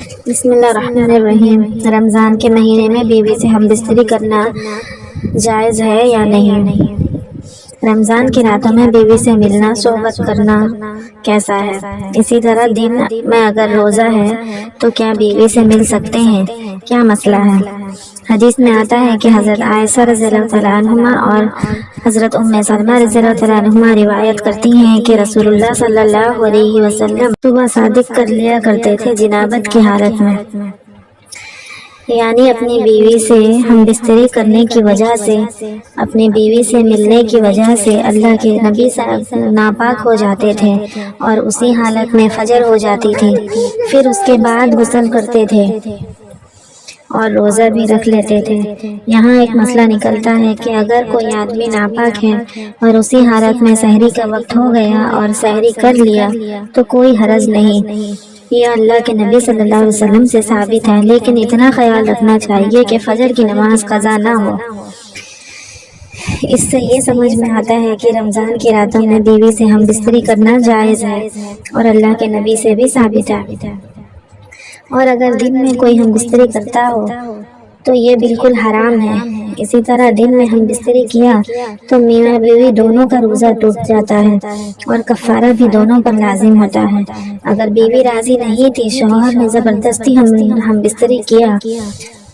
بسم اللہ الرحمن الرحیم۔ رمضان کے مہینے میں بیوی سے ہم بستری کرنا جائز ہے یا نہیں؟ رمضان کی راتوں میں بیوی سے ملنا، صحبت کرنا کیسا ہے؟ اسی طرح دن میں اگر روزہ ہے تو کیا بیوی سے مل سکتے ہیں؟ کیا مسئلہ ہے؟ حدیث میں آتا ہے کہ حضرت عائشہ رضی اللہ تعالیٰ عنہما اور حضرت ام سلمہ رضی اللہ تعالیٰ عنہما روایت کرتی ہیں کہ رسول اللہ صلی اللہ علیہ وسلم صبح صادق کر لیا کرتے تھے جنابت کی حالت میں، یعنی اپنی بیوی سے ہم بستری کرنے کی وجہ سے، اپنی بیوی سے ملنے کی وجہ سے اللہ کے نبی صاحب ناپاک ہو جاتے تھے اور اسی حالت میں فجر ہو جاتی تھی، پھر اس کے بعد غسل کرتے تھے اور روزہ بھی رکھ لیتے تھے۔ یہاں ایک مسئلہ نکلتا ہے کہ اگر کوئی آدمی ناپاک ہے اور اسی حالت میں سحری کا وقت ہو گیا اور سحری کر لیا تو کوئی حرج نہیں، یہ اللہ کے نبی صلی اللہ علیہ وسلم سے ثابت ہے، لیکن اتنا خیال رکھنا چاہیے کہ فجر کی نماز قضا نہ ہو۔ اس سے یہ سمجھ میں آتا ہے کہ رمضان کی راتوں میں بیوی سے ہم بستری کرنا جائز ہے اور اللہ کے نبی سے بھی ثابت ہے، اور اگر دن میں کوئی ہم بستری کرتا ہو تو یہ بالکل حرام ہے۔ اسی طرح دن میں ہم بستری کیا تو میاں بیوی دونوں کا روزہ ٹوٹ جاتا ہے اور کفارہ بھی دونوں پر لازم ہوتا ہے۔ اگر بیوی راضی نہیں تھی، شوہر نے زبردستی ہم بستری کیا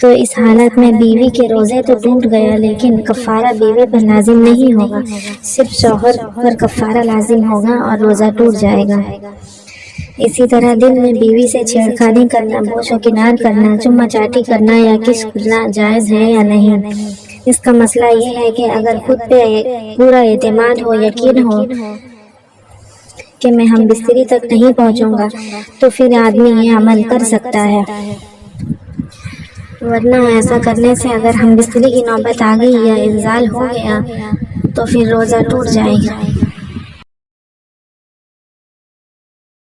تو اس حالت میں بیوی کے روزے تو ٹوٹ گیا، لیکن کفارہ بیوی پر لازم نہیں ہوگا، صرف شوہر پر کفارہ لازم ہوگا اور روزہ ٹوٹ جائے گا۔ اسی طرح دن میں بیوی سے چھیڑخانی کرنا، بوس و کنار کرنا، چما چاٹی کرنا یا کس کرنا جائز ہے یا نہیں؟ اس کا مسئلہ یہ ہے کہ اگر خود پہ پورا اعتماد ہو، یقین ہو کہ میں ہم بستری تک نہیں پہنچوں گا تو پھر آدمی یہ عمل کر سکتا ہے، ورنہ ایسا کرنے سے اگر ہم بستری کی نوبت آ گئی یا انزال ہو گیا تو پھر روزہ ٹوٹ جائے گا۔